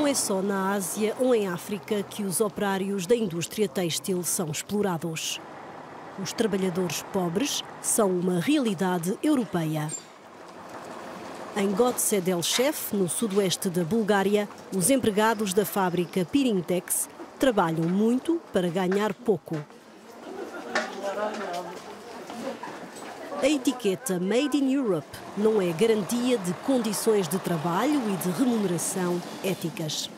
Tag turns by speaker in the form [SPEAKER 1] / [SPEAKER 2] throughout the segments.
[SPEAKER 1] é só na Ásia ou em África que os operários da indústria têxtil são explorados. Os trabalhadores pobres são uma realidade europeia. Em Goce Delchev, no sudoeste da Bulgária, os empregados da fábrica Pirintex trabalham muito para ganhar pouco. A etiqueta Made in Europe não é garantia de condições de trabalho e de remuneração éticas.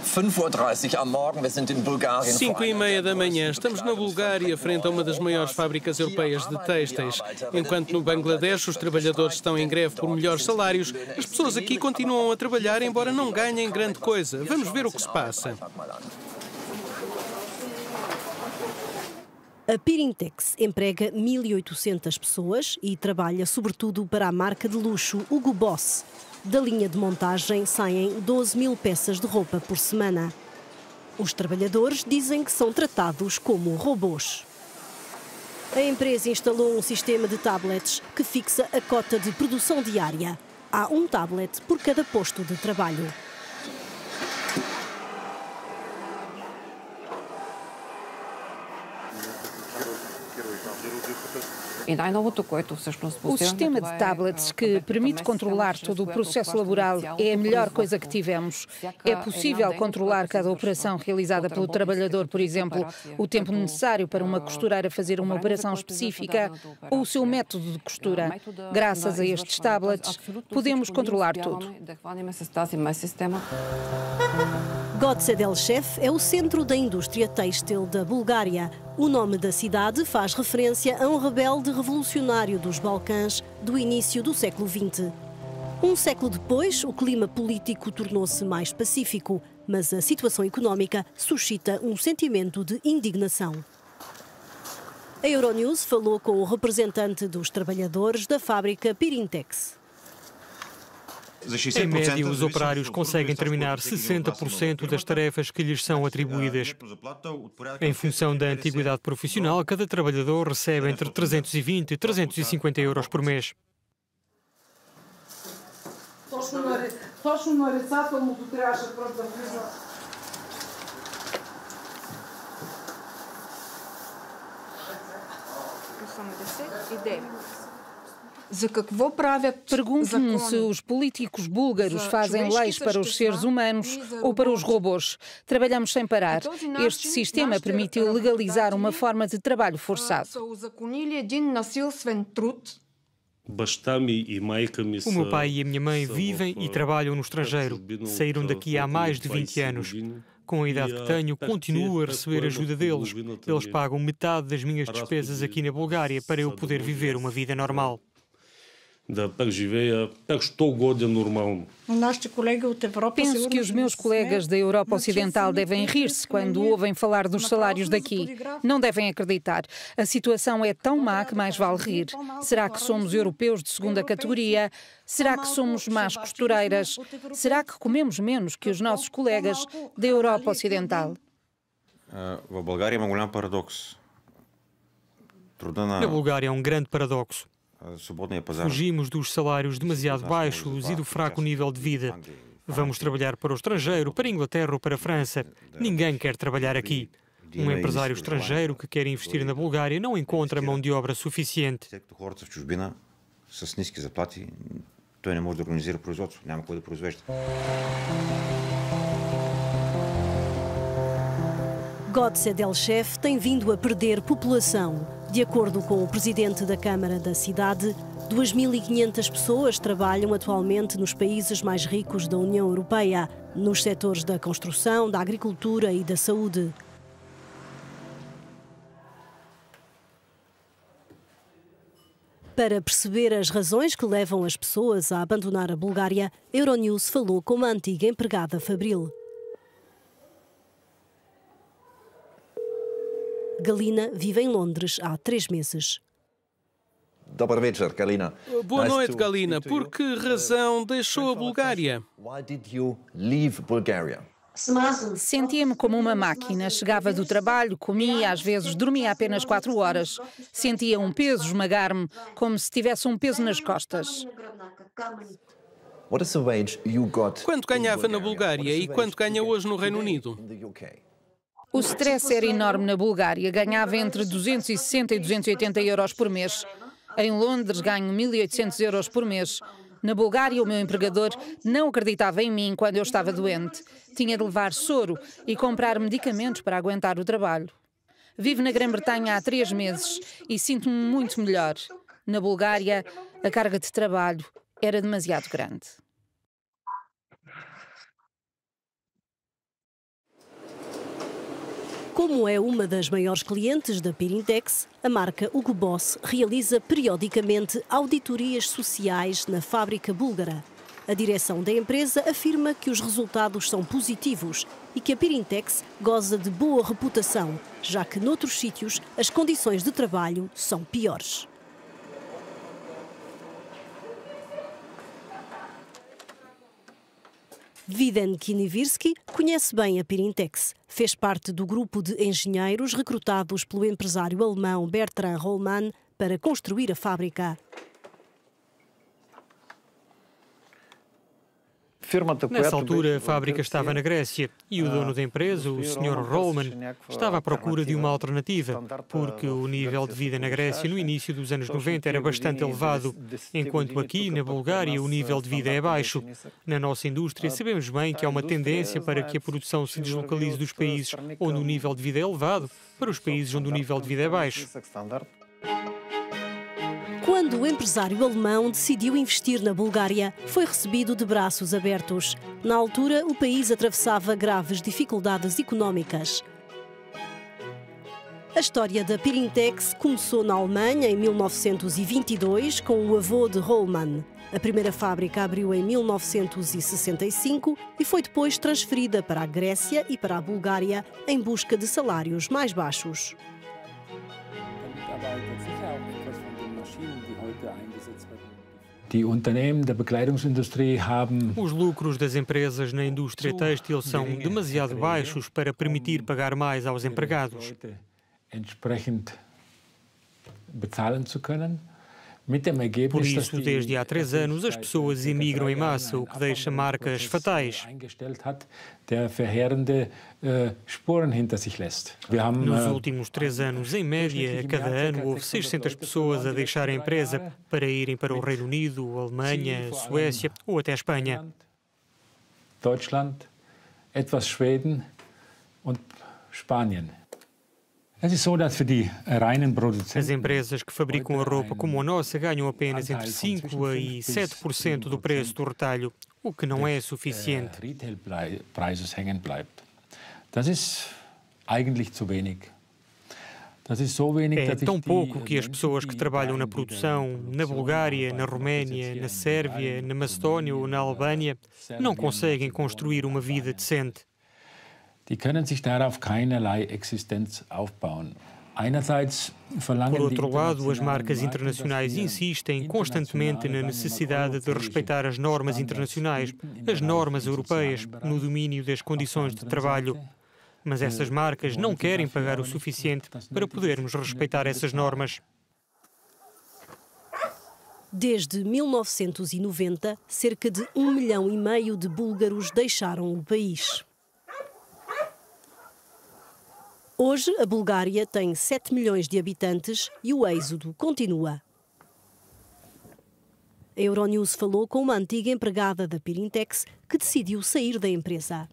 [SPEAKER 2] 5h30 da manhã, estamos na Bulgária, frente a uma das maiores fábricas europeias de têxteis. Enquanto no Bangladesh os trabalhadores estão em greve por melhores salários, as pessoas aqui continuam a trabalhar, embora não ganhem grande coisa. Vamos ver o que se passa.
[SPEAKER 1] A Pirintex emprega 1.800 pessoas e trabalha sobretudo para a marca de luxo Hugo Boss. Da linha de montagem saem 12.000 peças de roupa por semana. Os trabalhadores dizem que são tratados como robôs. A empresa instalou um sistema de tablets que fixa a cota de produção diária. Há um tablet por cada posto de trabalho.
[SPEAKER 3] O sistema de tablets que permite controlar todo o processo laboral é a melhor coisa que tivemos. É possível controlar cada operação realizada pelo trabalhador, por exemplo, o tempo necessário para uma costureira fazer uma operação específica ou o seu método de costura. Graças a estes tablets, podemos controlar tudo.
[SPEAKER 1] Goce Delchev é o centro da indústria têxtil da Bulgária. O nome da cidade faz referência a um rebelde revolucionário dos Balcãs do início do século XX. Um século depois, o clima político tornou-se mais pacífico, mas a situação económica suscita um sentimento de indignação. A Euronews falou com o representante dos trabalhadores da fábrica Pirintex.
[SPEAKER 4] Em média, os operários conseguem terminar 60% das tarefas que lhes são atribuídas. Em função da antiguidade profissional, cada trabalhador recebe entre 320 e 350 euros por mês.
[SPEAKER 3] Pergunto-me se os políticos búlgaros fazem leis para os seres humanos ou para os robôs. Trabalhamos sem parar. Este sistema permitiu legalizar uma forma de trabalho forçado.
[SPEAKER 4] O meu pai e a minha mãe vivem e trabalham no estrangeiro. Saíram daqui há mais de 20 anos. Com a idade que tenho, continuo a receber ajuda deles. Eles pagam metade das minhas despesas aqui na Bulgária para eu poder viver uma vida normal.
[SPEAKER 3] Penso que os meus colegas da Europa Ocidental devem rir-se quando ouvem falar dos salários daqui. Não devem acreditar. A situação é tão má que mais vale rir. Será que somos europeus de segunda categoria? Será que somos más costureiras? Será que comemos menos que os nossos colegas da Europa Ocidental?
[SPEAKER 4] Na Bulgária é um grande paradoxo. Fugimos dos salários demasiado baixos e do fraco nível de vida. Vamos trabalhar para o estrangeiro, para a Inglaterra ou para a França. Ninguém quer trabalhar aqui. Um empresário estrangeiro que quer investir na Bulgária não encontra mão de obra suficiente.
[SPEAKER 1] Goce Delchev tem vindo a perder população. De acordo com o presidente da Câmara da cidade, 2.500 pessoas trabalham atualmente nos países mais ricos da União Europeia, nos setores da construção, da agricultura e da saúde. Para perceber as razões que levam as pessoas a abandonar a Bulgária, Euronews falou com uma antiga empregada fabril. Galina vive em Londres há 3 meses.
[SPEAKER 2] Boa noite, Galina. Por que razão deixou a Bulgária?
[SPEAKER 3] Sentia-me como uma máquina. Chegava do trabalho, comia, às vezes dormia apenas 4 horas. Sentia um peso esmagar-me, como se tivesse um peso nas costas.
[SPEAKER 2] Quanto ganhava na Bulgária e quanto ganha hoje no Reino Unido?
[SPEAKER 3] O stress era enorme na Bulgária. Ganhava entre 260 e 280 euros por mês. Em Londres ganho 1.800 euros por mês. Na Bulgária, o meu empregador não acreditava em mim quando eu estava doente. Tinha de levar soro e comprar medicamentos para aguentar o trabalho. Vivo na Grã-Bretanha há 3 meses e sinto-me muito melhor. Na Bulgária, a carga de trabalho era demasiado grande.
[SPEAKER 1] Como é uma das maiores clientes da Pirintex, a marca Hugo Boss realiza periodicamente auditorias sociais na fábrica búlgara. A direção da empresa afirma que os resultados são positivos e que a Pirintex goza de boa reputação, já que noutros sítios as condições de trabalho são piores. Viden Kinivirski conhece bem a Pirintex. Fez parte do grupo de engenheiros recrutados pelo empresário alemão Bertrand Rollmann para construir a fábrica.
[SPEAKER 4] Nessa altura, a fábrica estava na Grécia e o dono da empresa, o Sr. Rollmann, estava à procura de uma alternativa, porque o nível de vida na Grécia no início dos anos 90 era bastante elevado, enquanto aqui, na Bulgária, o nível de vida é baixo. Na nossa indústria, sabemos bem que há uma tendência para que a produção se deslocalize dos países onde o nível de vida é elevado para os países onde o nível de vida é baixo.
[SPEAKER 1] Quando o empresário alemão decidiu investir na Bulgária, foi recebido de braços abertos. Na altura, o país atravessava graves dificuldades económicas. A história da Pirintex começou na Alemanha em 1922 com o avô de Rollmann. A primeira fábrica abriu em 1965 e foi depois transferida para a Grécia e para a Bulgária em busca de salários mais baixos.
[SPEAKER 4] Os lucros das empresas na indústria têxtil são demasiado baixos para permitir pagar mais aos empregados. Por isso, desde há 3 anos, as pessoas emigram em massa, o que deixa marcas fatais. Nos últimos 3 anos, em média, a cada ano, houve 600 pessoas a deixar a empresa para irem para o Reino Unido, Alemanha, Suécia ou até Espanha.
[SPEAKER 5] Deutschland, etwas Schweden und Spanien.
[SPEAKER 4] As empresas que fabricam a roupa como a nossa ganham apenas entre 5% e 7% do preço do retalho, o que não é suficiente. É tão pouco que as pessoas que trabalham na produção, na Bulgária, na Roménia, na Sérvia, na Macedónia ou na Albânia, não conseguem construir uma vida decente.
[SPEAKER 5] Die können sich darauf keinerlei Existenz aufbauen.
[SPEAKER 4] Por outro lado, as marcas internacionais insistem constantemente na necessidade de respeitar as normas internacionais, as normas europeias, no domínio das condições de trabalho. Mas essas marcas não querem pagar o suficiente para podermos respeitar essas normas.
[SPEAKER 1] Desde 1990, cerca de 1,5 milhão de búlgaros deixaram o país. Hoje, a Bulgária tem 7 milhões de habitantes e o êxodo continua. A Euronews falou com uma antiga empregada da Pirintex que decidiu sair da empresa.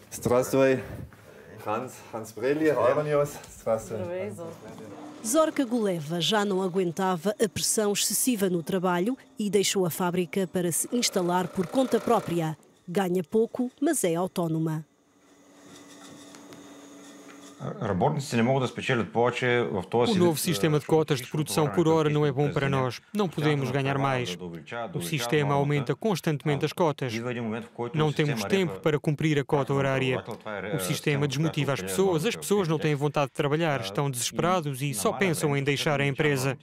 [SPEAKER 6] Здравствуй, Hans Breli, Euronews.
[SPEAKER 1] Zorka Guleva já não aguentava a pressão excessiva no trabalho e deixou a fábrica para se instalar por conta própria. Ganha pouco, mas é autónoma.
[SPEAKER 4] O novo sistema de cotas de produção por hora não é bom para nós. Não podemos ganhar mais. O sistema aumenta constantemente as cotas. Não temos tempo para cumprir a cota horária. O sistema desmotiva as pessoas não têm vontade de trabalhar, estão desesperados e só pensam em deixar a empresa.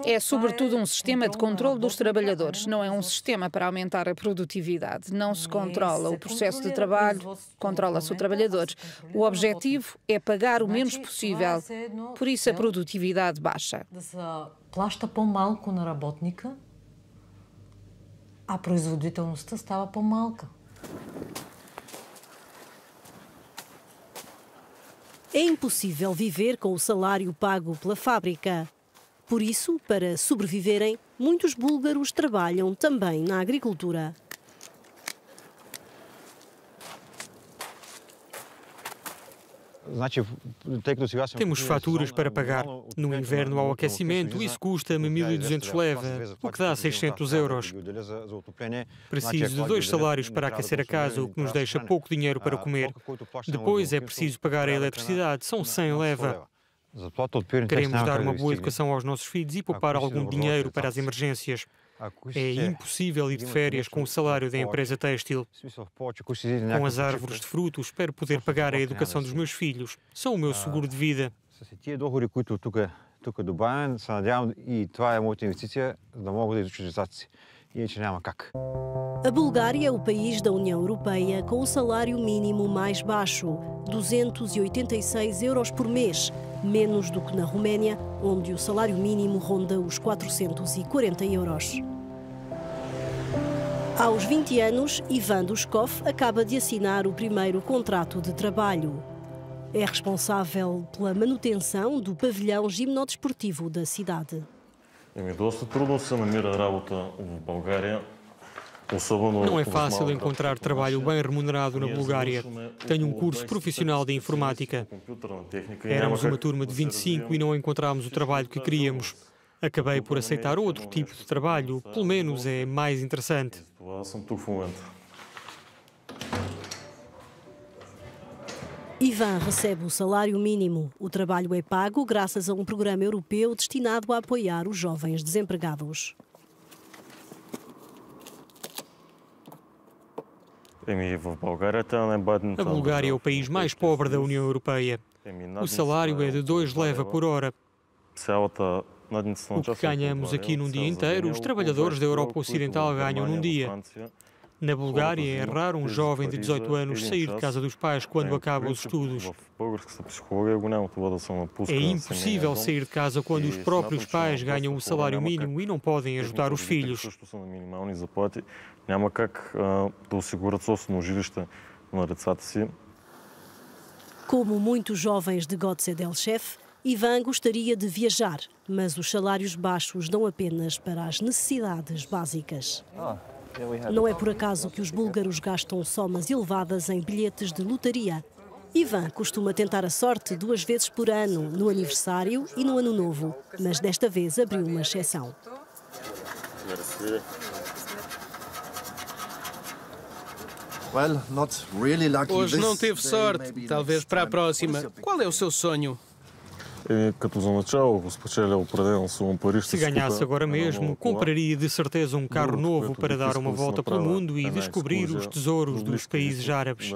[SPEAKER 3] É sobretudo um sistema de controle dos trabalhadores, não é um sistema para aumentar a produtividade. Não se controla o processo de trabalho, controla-se o trabalhador. O objetivo é pagar o menos possível, por isso a produtividade baixa.
[SPEAKER 7] Плаща по-малко на работника, а производителността става по-малка.
[SPEAKER 1] É impossível viver com o salário pago pela fábrica. Por isso, para sobreviverem, muitos búlgaros trabalham também na agricultura.
[SPEAKER 4] Temos faturas para pagar. No inverno, ao aquecimento, isso custa-me 1.200 leva, o que dá 600 euros. Preciso de 2 salários para aquecer a casa, o que nos deixa pouco dinheiro para comer. Depois é preciso pagar a eletricidade, são 100 leva. Queremos dar uma boa educação aos nossos filhos e poupar algum dinheiro para as emergências. É impossível ir de férias com o salário da empresa têxtil. Com as árvores de frutos, espero poder pagar a educação dos meus filhos. São o meu seguro de vida.
[SPEAKER 1] A Bulgária é o país da União Europeia com o salário mínimo mais baixo, 286 euros por mês, menos do que na Roménia, onde o salário mínimo ronda os 440 euros. Aos 20 anos, Ivan Dushkov acaba de assinar o primeiro contrato de trabalho. É responsável pela manutenção do pavilhão gimnodesportivo da cidade.
[SPEAKER 4] Não é fácil encontrar trabalho bem remunerado na Bulgária. Tenho um curso profissional de informática. Éramos uma turma de 25 e não encontramos o trabalho que queríamos. Acabei por aceitar outro tipo de trabalho, pelo menos é mais interessante.
[SPEAKER 1] Ivan recebe o salário mínimo. O trabalho é pago graças a um programa europeu destinado a apoiar os jovens desempregados.
[SPEAKER 4] A Bulgária é o país mais pobre da União Europeia. O salário é de 2 leva por hora. O que ganhamos aqui num dia inteiro, os trabalhadores da Europa Ocidental ganham num dia. Na Bulgária é raro um jovem de 18 anos sair de casa dos pais quando acaba os estudos. É impossível sair de casa quando os próprios pais ganham o salário mínimo e não podem ajudar os filhos.
[SPEAKER 1] Como muitos jovens de Goce Delchev, Ivan gostaria de viajar, mas os salários baixos dão apenas para as necessidades básicas. Não é por acaso que os búlgaros gastam somas elevadas em bilhetes de lotaria. Ivan costuma tentar a sorte 2 vezes por ano, no aniversário e no Ano Novo, mas desta vez abriu uma exceção.
[SPEAKER 2] Hoje não teve sorte, talvez para a próxima. Qual é o seu sonho?
[SPEAKER 4] Se ganhasse agora mesmo, compraria de certeza um carro novo para dar uma volta pelo mundo e descobrir os tesouros dos países árabes.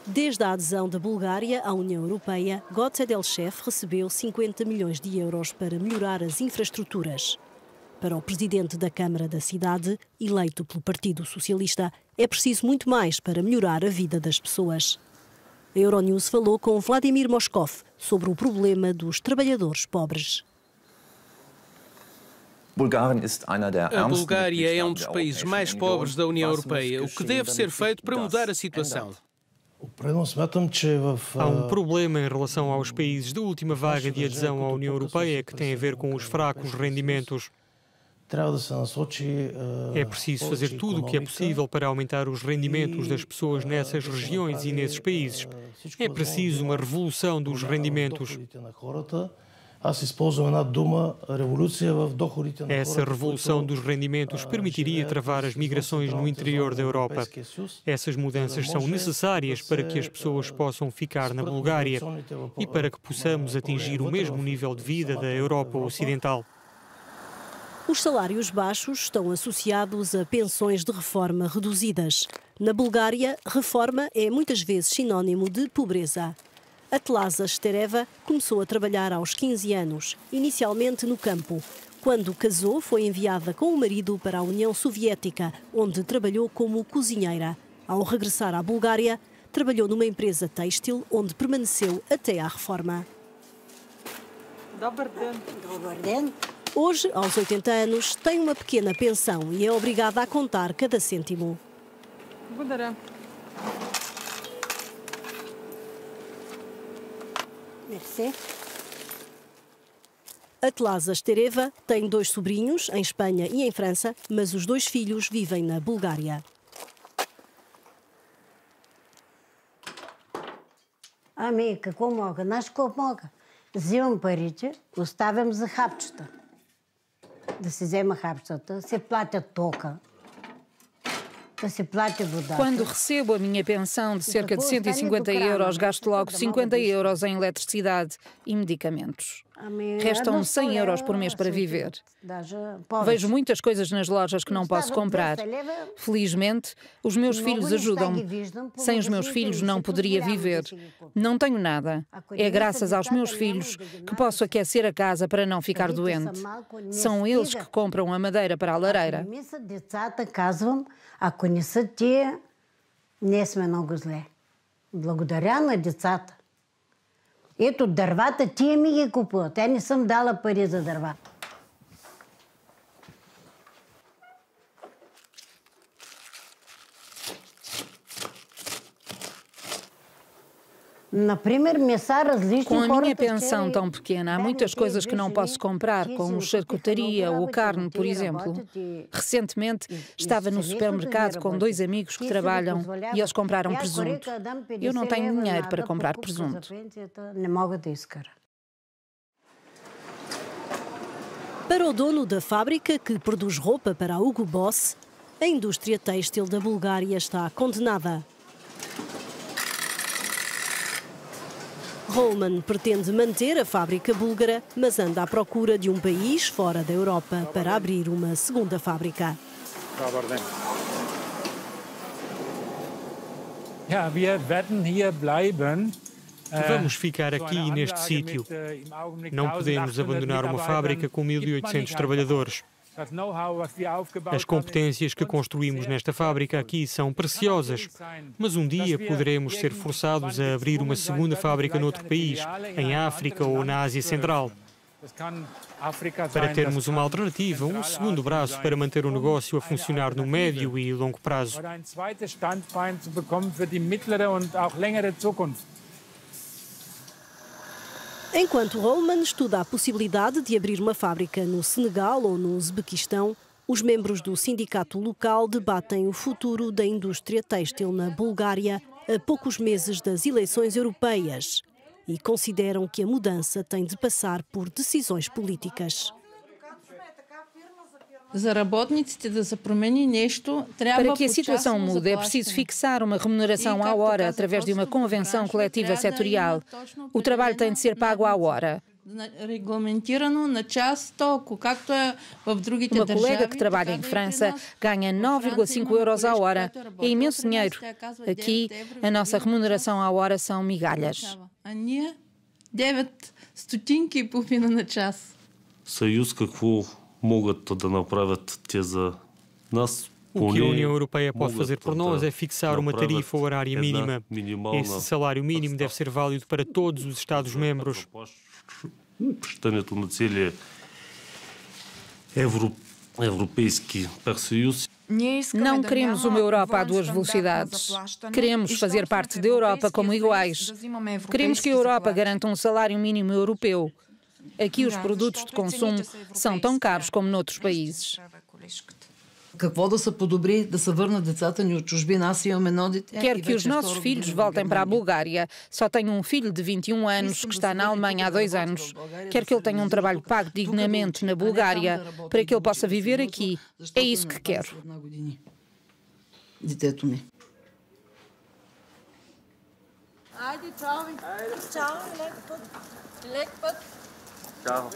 [SPEAKER 1] Desde a adesão da Bulgária à União Europeia, Goce Delchev recebeu 50 milhões de euros para melhorar as infraestruturas. Para o presidente da Câmara da cidade, eleito pelo Partido Socialista, é preciso muito mais para melhorar a vida das pessoas. A Euronews falou com Vladimir Moskov sobre o problema dos trabalhadores pobres.
[SPEAKER 2] A Bulgária é um dos países mais pobres da União Europeia. O que deve ser feito para mudar a situação?
[SPEAKER 4] Há um problema em relação aos países da última vaga de adesão à União Europeia que tem a ver com os fracos rendimentos. É preciso fazer tudo o que é possível para aumentar os rendimentos das pessoas nessas regiões e nesses países. É preciso uma revolução dos rendimentos. Essa revolução dos rendimentos permitiria travar as migrações no interior da Europa. Essas mudanças são necessárias para que as pessoas possam ficar na Bulgária e para que possamos atingir o mesmo nível de vida da Europa Ocidental.
[SPEAKER 1] Os salários baixos estão associados a pensões de reforma reduzidas. Na Bulgária, reforma é muitas vezes sinónimo de pobreza. Atlaza Stereva começou a trabalhar aos 15 anos, inicialmente no campo. Quando casou, foi enviada com o marido para a União Soviética, onde trabalhou como cozinheira. Ao regressar à Bulgária, trabalhou numa empresa têxtil, onde permaneceu até à reforma. Hoje, aos 80 anos, tem uma pequena pensão e é obrigada a contar cada cêntimo. Merci. Atlaza Stereva tem 2 sobrinhos, em Espanha e em França, mas os 2 filhos vivem na Bulgária.
[SPEAKER 8] Ами, какво мога? Знаеш какво мога? Взимам парите, оставям за хапчета. Да си взема хапчетата, се платят тока, да се плати водата.
[SPEAKER 3] Quando recebo a minha pensão de cerca de 150 euros, gasto logo 50 euros em eletricidade e medicamentos. Restam 100 euros por mês para viver. Vejo muitas coisas nas lojas que não posso comprar. Felizmente, os meus filhos ajudam-me. Sem os meus filhos não poderia viver. Não tenho nada. É graças aos meus filhos que posso aquecer a casa para não ficar doente. São eles que compram a madeira para a lareira.
[SPEAKER 8] Ако не са тия, ние сме много зле. Благодаря на децата. Ето дървата, тия ми ги купуват. Те не съм дала пари за дърва.
[SPEAKER 3] Com a minha pensão tão pequena, há muitas coisas que não posso comprar, como charcutaria ou carne, por exemplo. Recentemente, estava no supermercado com 2 amigos que trabalham e eles compraram presunto. Eu não tenho dinheiro para comprar presunto.
[SPEAKER 1] Para o dono da fábrica que produz roupa para a Hugo Boss, a indústria têxtil da Bulgária está condenada. Roman pretende manter a fábrica búlgara, mas anda à procura de um país fora da Europa para abrir uma segunda fábrica.
[SPEAKER 4] Vamos ficar aqui neste sítio. Não podemos abandonar uma fábrica com 1.800 trabalhadores. As competências que construímos nesta fábrica aqui são preciosas, mas um dia poderemos ser forçados a abrir uma segunda fábrica noutro país, em África ou na Ásia Central. Para termos uma alternativa, um segundo braço para manter o negócio a funcionar no médio e longo prazo.
[SPEAKER 1] Enquanto Roman estuda a possibilidade de abrir uma fábrica no Senegal ou no Uzbequistão, os membros do sindicato local debatem o futuro da indústria têxtil na Bulgária a poucos meses das eleições europeias e consideram que a mudança tem de passar por decisões políticas.
[SPEAKER 3] Para que a situação mude, é preciso fixar uma remuneração à hora através de uma convenção coletiva setorial. O trabalho tem de ser pago à hora. Uma colega que trabalha em França ganha 9,5 euros à hora. É imenso dinheiro. Aqui, a nossa remuneração à hora são migalhas.
[SPEAKER 4] O que a União Europeia pode fazer por nós é fixar uma tarifa horária mínima. Esse salário mínimo deve ser válido para todos os Estados-membros.
[SPEAKER 3] Não queremos uma Europa a 2 velocidades. Queremos fazer parte da Europa como iguais. Queremos que a Europa garanta um salário mínimo europeu. Aqui os produtos de consumo são tão caros como noutros países. Quero que os nossos filhos voltem para a Bulgária. Só tenho um filho de 21 anos que está na Alemanha há 2 anos. Quero que ele tenha um trabalho pago dignamente na Bulgária para que ele possa viver aqui. É isso que quero.
[SPEAKER 9] Tchau.